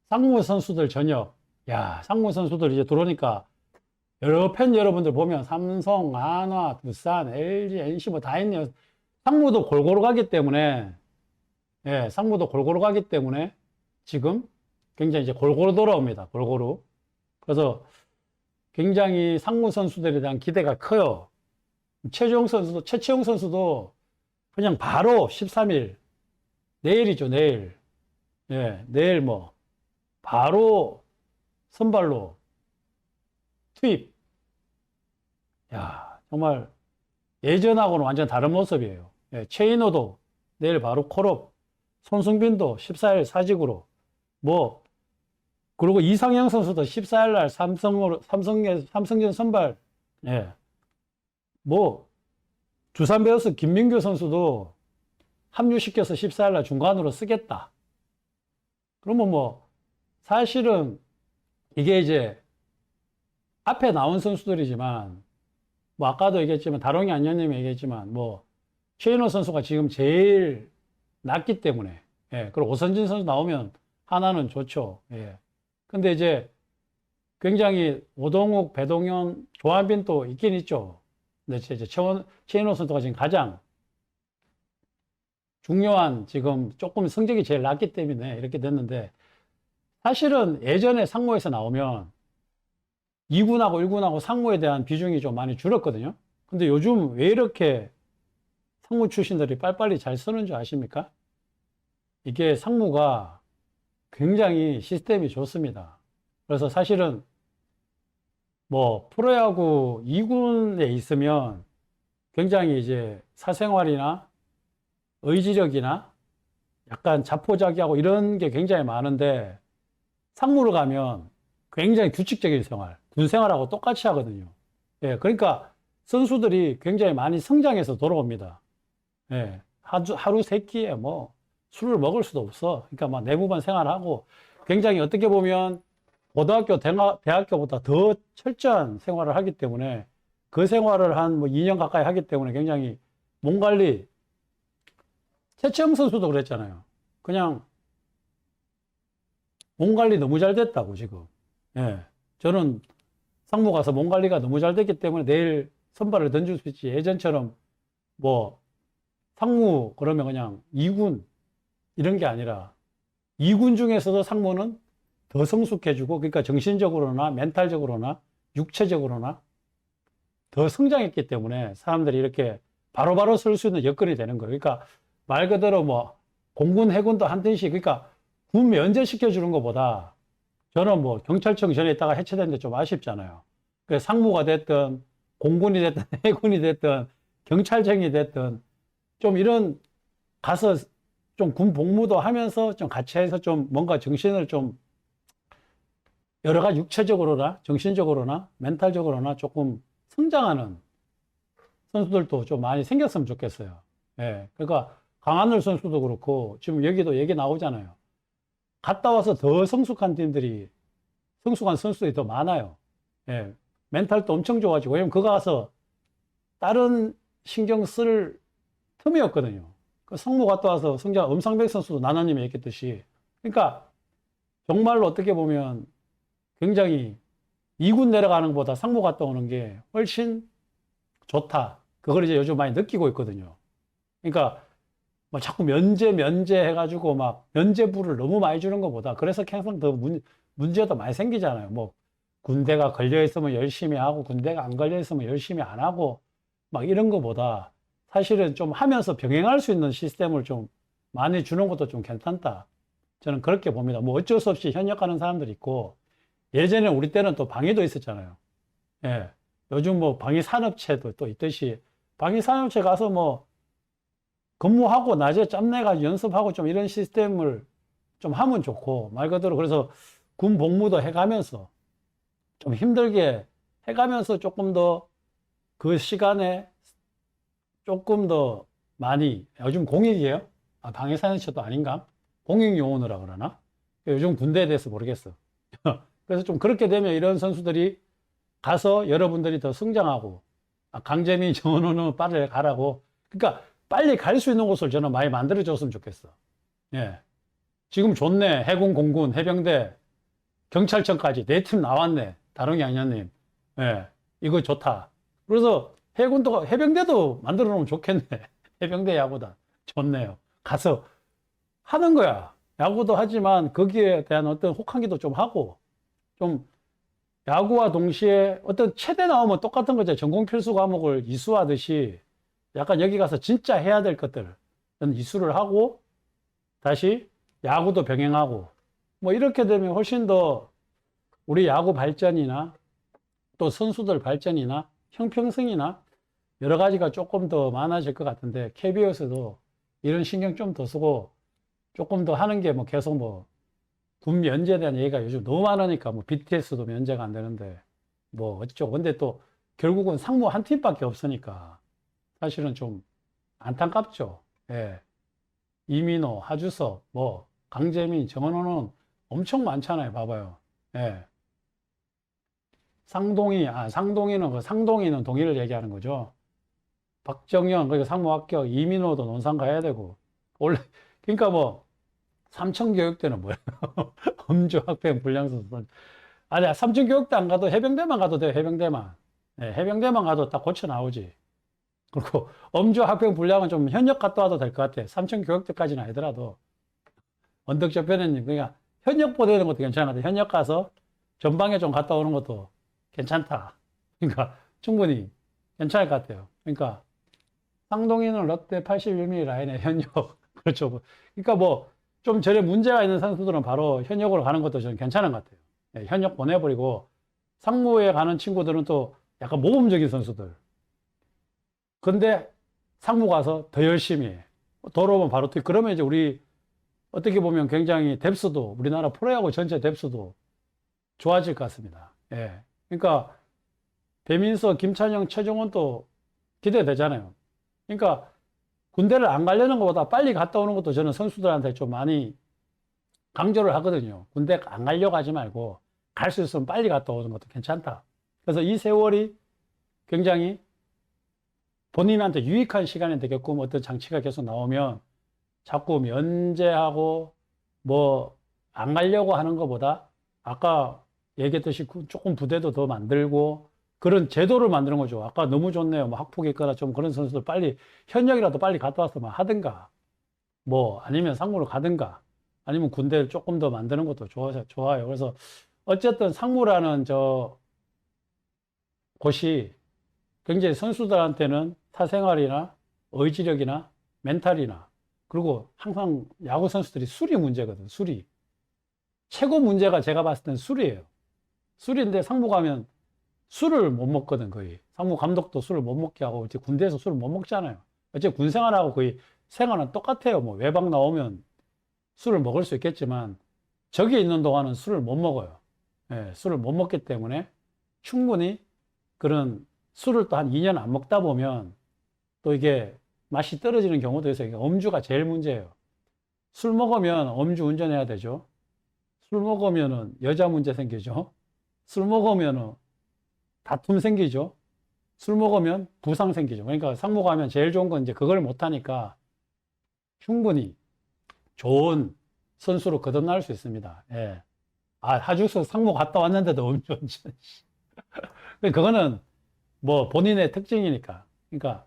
상무 선수들 전역. 야, 상무 선수들 이제 들어오니까 여러 팬 여러분들 보면 삼성, 한화, 두산, LG, NC 뭐 다 있네요. 상무도 골고루 가기 때문에, 예, 상무도 골고루 가기 때문에 지금 굉장히 이제 골고루 돌아옵니다. 골고루. 그래서 굉장히 상무 선수들에 대한 기대가 커요. 최채용 선수도 그냥 바로 13일, 내일이죠, 내일. 예, 내일 뭐, 바로 선발로 투입. 야, 정말 예전하고는 완전 다른 모습이에요. 예, 최인호도 내일 바로 콜업, 손흥민도 14일 사직으로, 뭐, 그리고 이상형 선수도 14일 날 삼성전 선발, 예, 뭐, 두산 베어스 김민규 선수도 합류시켜서 14일 날 중간으로 쓰겠다. 그러면 뭐, 사실은 이게 이제 앞에 나온 선수들이지만, 뭐, 아까도 얘기했지만, 다롱이 안녕님이 얘기했지만, 뭐, 최인호 선수가 지금 제일 낫기 때문에, 예, 그리고 오선진 선수 나오면 하나는 좋죠. 예. 근데 이제 굉장히 오동욱, 배동현, 조한빈 또 있긴 있죠. 근데 이제 최인호 선수가 지금 가장 중요한 지금 조금 성적이 제일 낮기 때문에 이렇게 됐는데, 사실은 예전에 상무에서 나오면 2군하고 1군하고 상무에 대한 비중이 좀 많이 줄었거든요. 근데 요즘 왜 이렇게 상무 출신들이 빨리빨리 잘 쓰는 줄 아십니까? 이게 상무가 굉장히 시스템이 좋습니다. 그래서 사실은 뭐 프로야구 2군에 있으면 굉장히 이제 사생활이나 의지력이나 약간 자포자기하고 이런 게 굉장히 많은데, 상무로 가면 굉장히 규칙적인 생활, 군 생활하고 똑같이 하거든요. 예, 그러니까 선수들이 굉장히 많이 성장해서 돌아옵니다. 예, 하루 세 끼에 뭐 술을 먹을 수도 없어. 그러니까 막 내부반 생활하고 굉장히 어떻게 보면 고등학교, 대학교보다 더 철저한 생활을 하기 때문에, 그 생활을 한 뭐 2년 가까이 하기 때문에 굉장히 몸 관리, 최채영 선수도 그랬잖아요. 그냥 몸 관리 너무 잘 됐다고 지금. 예. 저는 상무 가서 몸 관리가 너무 잘 됐기 때문에 내일 선발을 던질 수 있지. 예전처럼 뭐 상무 그러면 그냥 2군 이런 게 아니라 2군 중에서도 상무는 더 성숙해지고, 그러니까 정신적으로나 멘탈적으로나 육체적으로나 더 성장했기 때문에 사람들이 이렇게 바로바로 설 수 있는 여건이 되는 거예요. 그러니까 말 그대로 뭐 공군 해군도 한 듯이, 그러니까 군 면제시켜 주는 것보다, 저는 뭐 경찰청 전에 있다가 해체됐는데 좀 아쉽잖아요. 그 상무가 됐든 공군이 됐든 해군이 됐든 경찰청이 됐든 좀 이런 가서 좀 군 복무도 하면서 좀 같이 해서 좀 뭔가 정신을 좀 여러 가지 육체적으로나 정신적으로나 멘탈적으로나 조금 성장하는 선수들도 좀 많이 생겼으면 좋겠어요. 예. 그러니까 강하늘 선수도 그렇고 지금 여기도 얘기 나오잖아요. 갔다 와서 더 성숙한 선수들이 더 많아요. 예. 멘탈도 엄청 좋아지고, 왜냐면 그거 가서 다른 신경 쓸 틈이 없거든요. 그 성무 갔다 와서 성장, 엄상백 선수도 나나님이 얘기했듯이. 그러니까 정말로 어떻게 보면 굉장히 2군 내려가는 것보다 상무 갔다 오는 게 훨씬 좋다. 그걸 이제 요즘 많이 느끼고 있거든요. 그러니까 뭐 자꾸 면제 해가지고 막 면제부를 너무 많이 주는 것보다, 그래서 항상 더 문제도 많이 생기잖아요. 뭐 군대가 걸려 있으면 열심히 하고 군대가 안 걸려 있으면 열심히 안 하고 막 이런 것보다 사실은 좀 하면서 병행할 수 있는 시스템을 좀 많이 주는 것도 좀 괜찮다. 저는 그렇게 봅니다. 뭐 어쩔 수 없이 현역하는 사람들이 있고, 예전에 우리 때는 또 방위도 있었잖아요. 예. 요즘 뭐 방위산업체도 또 있듯이 방위산업체 가서 뭐 근무하고 낮에 짬내가지고 연습하고 좀 이런 시스템을 좀 하면 좋고, 말 그대로 그래서 군 복무도 해가면서 좀 힘들게 해가면서 조금 더 그 시간에 조금 더 많이, 요즘 공익이에요? 아, 방위산업체도 아닌가? 공익요원이라 그러나? 요즘 군대에 대해서 모르겠어. 그래서 좀 그렇게 되면 이런 선수들이 가서 여러분들이 더 성장하고, 아, 강재민, 정은호는 빨리 가라고. 그러니까 빨리 갈 수 있는 곳을 저는 많이 만들어줬으면 좋겠어. 예. 지금 좋네. 해군, 공군, 해병대, 경찰청까지 네 팀 나왔네. 다른 게 아니냐님. 예, 이거 좋다. 그래서 해군도, 해병대도 만들어 놓으면 좋겠네. 해병대 야구단. 좋네요. 가서 하는 거야. 야구도 하지만 거기에 대한 어떤 혹한기도 좀 하고, 좀 야구와 동시에 어떤 체대 나오면 똑같은 거죠. 전공 필수 과목을 이수하듯이 약간 여기 가서 진짜 해야 될 것들 이수를 하고 다시 야구도 병행하고 뭐 이렇게 되면 훨씬 더 우리 야구 발전이나 또 선수들 발전이나 형평성이나 여러 가지가 조금 더 많아질 것 같은데 KBO에서도 이런 신경 좀 더 쓰고 조금 더 하는 게 뭐 계속 뭐 군 면제에 대한 얘기가 요즘 너무 많으니까 뭐 BTS도 면제가 안 되는데 뭐 어쩌고 근데 또 결국은 상무 한 팀밖에 없으니까 사실은 좀 안타깝죠. 예. 이민호, 하주석, 뭐 강재민, 정은호는 엄청 많잖아요. 봐봐요. 예. 상동이는 그 상동이는 동의를 얘기하는 거죠. 박정현, 그리고 상무 합격, 이민호도 논산 가야 되고 원래 그러니까 뭐 삼천교육대는 뭐예요? 음주 학생 불량선수. 아니야, 삼천교육대 안 가도 해병대만 가도 돼요. 해병대만. 네, 해병대만 가도 다 고쳐 나오지. 그리고 음주 학생 불량은 좀 현역 갔다 와도 될 것 같아. 삼천교육대까지는 아니더라도 언덕 저편에는 그러니까 현역 보내는 것도 괜찮은 것 같아. 현역 가서 전방에 좀 갔다 오는 것도 괜찮다. 그러니까 충분히 괜찮을 것 같아요. 그러니까 상동이는 롯데 81mm 라인의 현역. 그렇죠. 그러니까 뭐 좀 전에 문제가 있는 선수들은 바로 현역으로 가는 것도 저는 괜찮은 것 같아요. 예, 현역 보내버리고 상무에 가는 친구들은 또 약간 모범적인 선수들. 근데 상무 가서 더 열심히 해. 돌아오면 바로 뛰고 그러면 이제 우리 어떻게 보면 굉장히 뎁스도 우리나라 프로야구 전체 뎁스도 좋아질 것 같습니다. 예. 그러니까 배민서, 김찬영, 최종원도 기대되잖아요. 그러니까 군대를 안 가려는 것보다 빨리 갔다 오는 것도 저는 선수들한테 좀 많이 강조를 하거든요. 군대 안 가려고 하지 말고 갈 수 있으면 빨리 갔다 오는 것도 괜찮다. 그래서 이 세월이 굉장히 본인한테 유익한 시간이 되게끔 어떤 장치가 계속 나오면 자꾸 면제하고 뭐 안 가려고 하는 것보다 아까 얘기했듯이 조금 부대도 더 만들고 그런 제도를 만드는 거죠. 아까 너무 좋네요. 뭐 학폭이 있거나 좀 그런 선수들 빨리 현역이라도 빨리 갔다 와서 뭐 하든가 뭐 아니면 상무로 가든가 아니면 군대를 조금 더 만드는 것도 좋아요. 그래서 어쨌든 상무라는 저 곳이 굉장히 선수들한테는 사생활이나 의지력이나 멘탈이나 그리고 항상 야구 선수들이 술이 문제거든. 술이 최고 문제가 제가 봤을 땐 술이에요. 술인데 상무 가면 술을 못 먹거든, 거의. 상무 감독도 술을 못 먹게 하고, 이제 군대에서 술을 못 먹잖아요. 어째 군 생활하고 거의 생활은 똑같아요. 뭐 외박 나오면 술을 먹을 수 있겠지만, 저기 있는 동안은 술을 못 먹어요. 예, 술을 못 먹기 때문에 충분히 그런 술을 또 한 2년 안 먹다 보면 또 이게 맛이 떨어지는 경우도 있어요. 이게 음주가 제일 문제예요. 술 먹으면 음주 운전해야 되죠. 술 먹으면은 여자 문제 생기죠. 술 먹으면은 다툼 생기죠. 술 먹으면 부상 생기죠. 그러니까 상무 가면 제일 좋은 건 이제 그걸 못하니까 충분히 좋은 선수로 거듭날 수 있습니다. 예. 아, 하주석 상무 갔다 왔는데도 음주운전. 그거는 뭐 본인의 특징이니까. 그러니까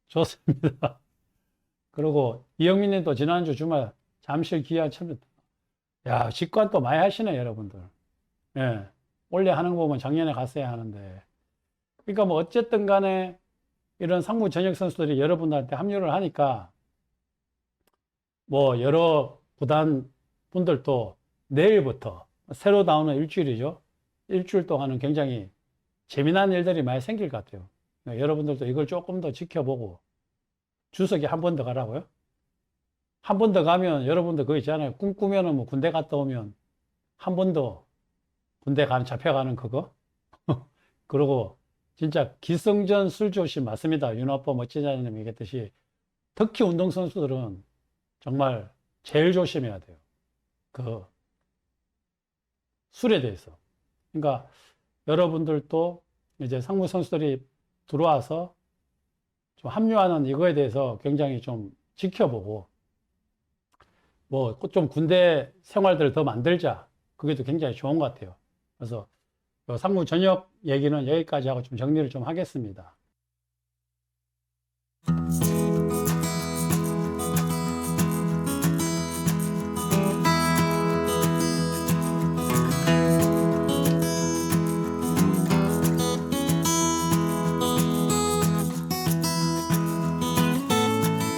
좋습니다. 그리고 이영민 님도 지난주 주말 잠실 기아 참여. 야, 직관 또 많이 하시네, 여러분들. 예. 원래 하는 거 보면 작년에 갔어야 하는데. 그러니까 뭐 어쨌든 간에 이런 상무 전역 선수들이 여러분들한테 합류를 하니까 뭐 여러 구단 분들도 내일부터 새로 나오는 일주일이죠. 일주일 동안은 굉장히 재미난 일들이 많이 생길 것 같아요. 여러분들도 이걸 조금 더 지켜보고 주석이 한 번 더 가라고요? 한 번 더 가면 여러분들 그거 있잖아요. 꿈꾸면은 뭐 군대 갔다 오면 한 번 더 군대 잡혀가는 그거? 그리고 진짜 기승전 술조심 맞습니다. 윤아빠 멋지자님 얘기했듯이 특히 운동선수들은 정말 제일 조심해야 돼요. 그 술에 대해서. 그러니까 여러분들도 이제 상무 선수들이 들어와서 좀 합류하는 이거에 대해서 굉장히 좀 지켜보고 뭐 좀 군대 생활들을 더 만들자. 그게 또 굉장히 좋은 것 같아요. 그래서 상무 전역 얘기는 여기까지 하고 좀 정리를 좀 하겠습니다.